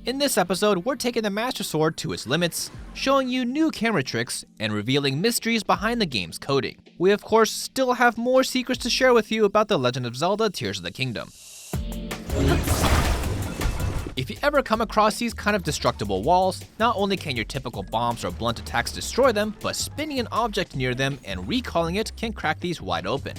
In this episode, we're taking the Master Sword to its limits, showing you new camera tricks, and revealing mysteries behind the game's coding. We of course still have more secrets to share with you about the Legend of Zelda Tears of the Kingdom. If you ever come across these kind of destructible walls, not only can your typical bombs or blunt attacks destroy them, but spinning an object near them and recalling it can crack these wide open.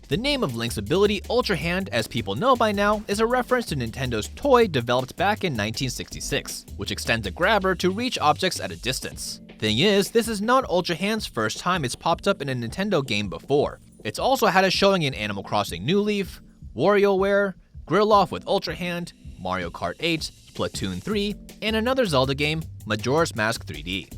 The name of Link's ability, Ultrahand, as people know by now, is a reference to Nintendo's toy developed back in 1966, which extends a grabber to reach objects at a distance. Thing is, this is not Ultrahand's first time it's popped up in a Nintendo game before. It's also had a showing in Animal Crossing New Leaf, WarioWare, Grilloff with Ultrahand, Mario Kart 8, Splatoon 3, and another Zelda game, Majora's Mask 3D.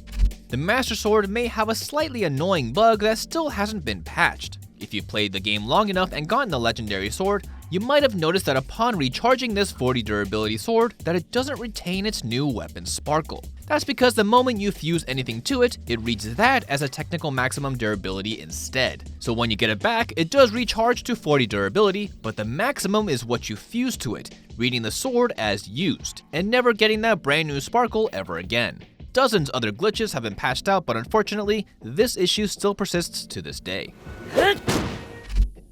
The Master Sword may have a slightly annoying bug that still hasn't been patched. If you've played the game long enough and gotten the legendary sword, you might have noticed that upon recharging this 40 durability sword, that it doesn't retain its new weapon sparkle. That's because the moment you fuse anything to it, it reads that as a technical maximum durability instead. So when you get it back, it does recharge to 40 durability, but the maximum is what you fuse to it, reading the sword as used, and never getting that brand new sparkle ever again. Dozens other glitches have been patched out, but unfortunately, this issue still persists to this day.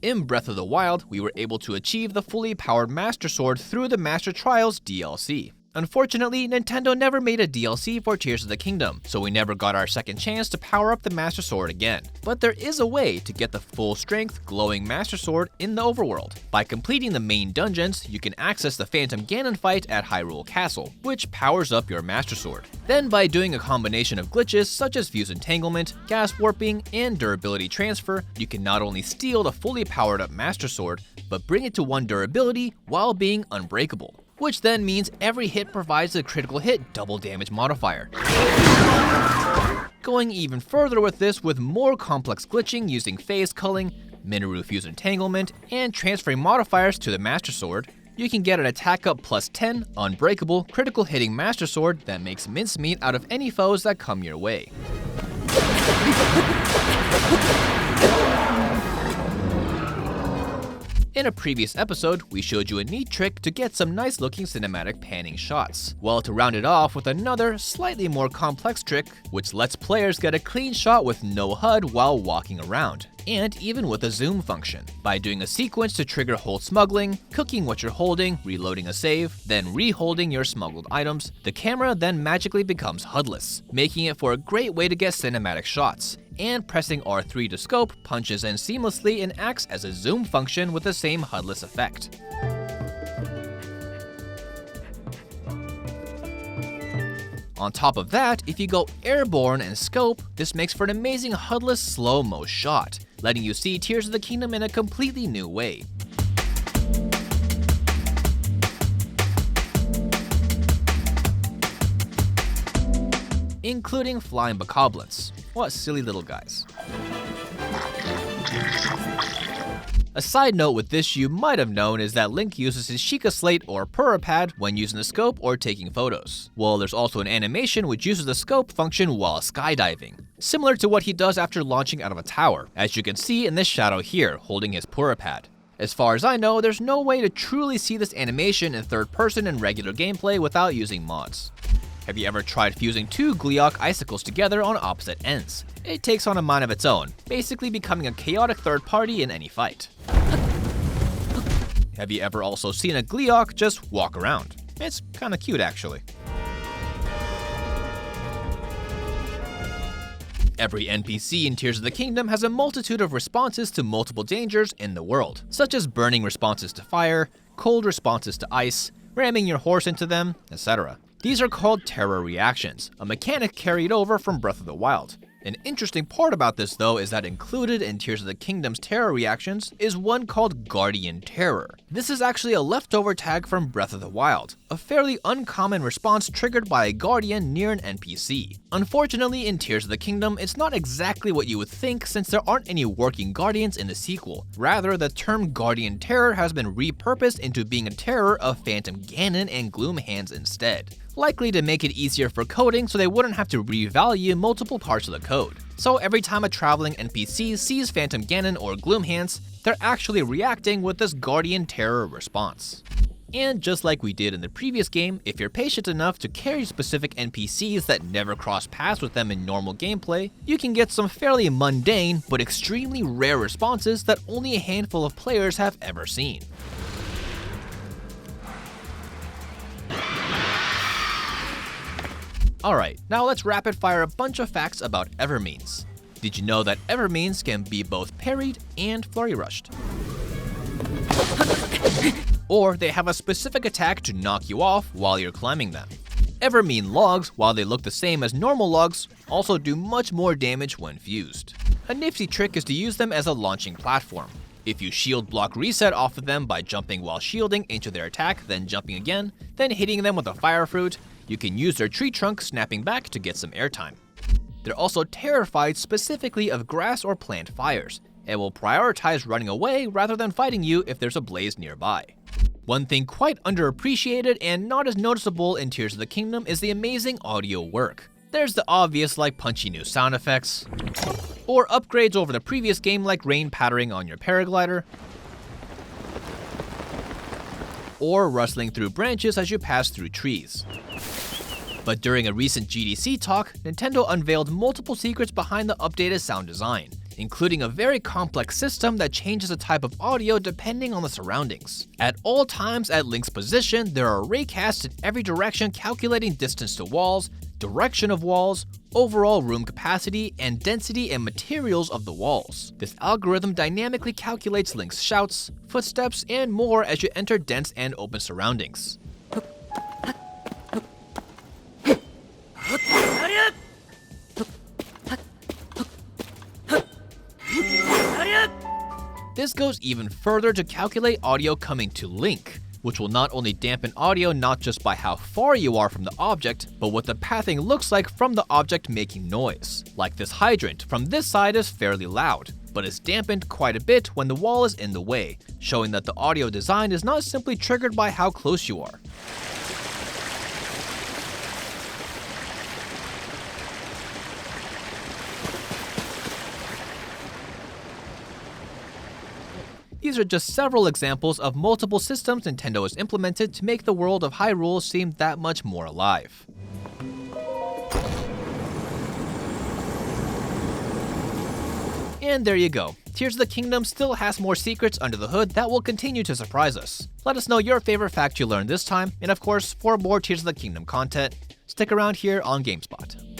In Breath of the Wild, we were able to achieve the fully powered Master Sword through the Master Trials DLC. Unfortunately, Nintendo never made a DLC for Tears of the Kingdom, so we never got our second chance to power up the Master Sword again. But there is a way to get the full strength, glowing Master Sword in the overworld. By completing the main dungeons, you can access the Phantom Ganon fight at Hyrule Castle, which powers up your Master Sword. Then by doing a combination of glitches such as Fuse Entanglement, Gas Warping, and Durability Transfer, you can not only steal the fully powered up Master Sword, but bring it to 1 durability while being unbreakable. Which then means every hit provides a critical hit double damage modifier. Going even further with this with more complex glitching using phase culling, Minoru Fuse Entanglement, and transferring modifiers to the Master Sword, you can get an attack up plus 10, unbreakable, critical hitting Master Sword that makes mincemeat out of any foes that come your way. In a previous episode, we showed you a neat trick to get some nice looking cinematic panning shots. Well, to round it off with another, slightly more complex trick, which lets players get a clean shot with no HUD while walking around, and even with a zoom function. By doing a sequence to trigger hold smuggling, cooking what you're holding, reloading a save, then re-holding your smuggled items, the camera then magically becomes HUDless, making it for a great way to get cinematic shots. And pressing R3 to scope punches in seamlessly and acts as a zoom function with the same HUDless effect. On top of that, if you go airborne and scope, this makes for an amazing HUDless slow-mo shot, letting you see Tears of the Kingdom in a completely new way. Including flying bokoblins. What silly little guys. A side note with this you might have known is that Link uses his Sheikah Slate or Purah Pad when using the scope or taking photos. Well, there's also an animation which uses the scope function while skydiving, similar to what he does after launching out of a tower, as you can see in this shadow here holding his Purah Pad. As far as I know, there's no way to truly see this animation in third person in regular gameplay without using mods. Have you ever tried fusing 2 Gleeok Icicles together on opposite ends? It takes on a mind of its own, basically becoming a chaotic third party in any fight. Have you ever also seen a Gleeok just walk around? It's kinda cute actually. Every NPC in Tears of the Kingdom has a multitude of responses to multiple dangers in the world, such as burning responses to fire, cold responses to ice, ramming your horse into them, etc. These are called terror reactions, a mechanic carried over from Breath of the Wild. An interesting part about this though is that included in Tears of the Kingdom's terror reactions is one called Guardian Terror. This is actually a leftover tag from Breath of the Wild, a fairly uncommon response triggered by a guardian near an NPC. Unfortunately, in Tears of the Kingdom, it's not exactly what you would think since there aren't any working guardians in the sequel. Rather, the term Guardian Terror has been repurposed into being a terror of Phantom Ganon and Gloomhands instead, likely to make it easier for coding so they wouldn't have to revalue multiple parts of the code. So every time a traveling NPC sees Phantom Ganon or Gloomhands, they're actually reacting with this Guardian Terror response. And just like we did in the previous game, if you're patient enough to carry specific NPCs that never cross paths with them in normal gameplay, you can get some fairly mundane but extremely rare responses that only a handful of players have ever seen. Alright, now let's rapid fire a bunch of facts about Evermeans. Did you know that Evermeans can be both parried and flurry rushed? Or they have a specific attack to knock you off while you're climbing them. Evermean logs, while they look the same as normal logs, also do much more damage when fused. A nifty trick is to use them as a launching platform. If you shield block reset off of them by jumping while shielding into their attack, then jumping again, then hitting them with a fire fruit, you can use their tree trunk snapping back to get some airtime. They're also terrified specifically of grass or plant fires, and will prioritize running away rather than fighting you if there's a blaze nearby. One thing quite underappreciated and not as noticeable in Tears of the Kingdom is the amazing audio work. There's the obvious like punchy new sound effects, or upgrades over the previous game like rain pattering on your paraglider, or rustling through branches as you pass through trees. But during a recent GDC talk, Nintendo unveiled multiple secrets behind the updated sound design, including a very complex system that changes the type of audio depending on the surroundings. At all times at Link's position, there are raycasts in every direction calculating distance to walls, direction of walls, overall room capacity, and density and materials of the walls. This algorithm dynamically calculates Link's shouts, footsteps, and more as you enter dense and open surroundings. This goes even further to calculate audio coming to Link, which will not only dampen audio not just by how far you are from the object, but what the pathing looks like from the object making noise. Like this hydrant from this side is fairly loud, but is dampened quite a bit when the wall is in the way, showing that the audio design is not simply triggered by how close you are. These are just several examples of multiple systems Nintendo has implemented to make the world of Hyrule seem that much more alive. And there you go. Tears of the Kingdom still has more secrets under the hood that will continue to surprise us. Let us know your favorite fact you learned this time, and of course, for more Tears of the Kingdom content, stick around here on GameSpot.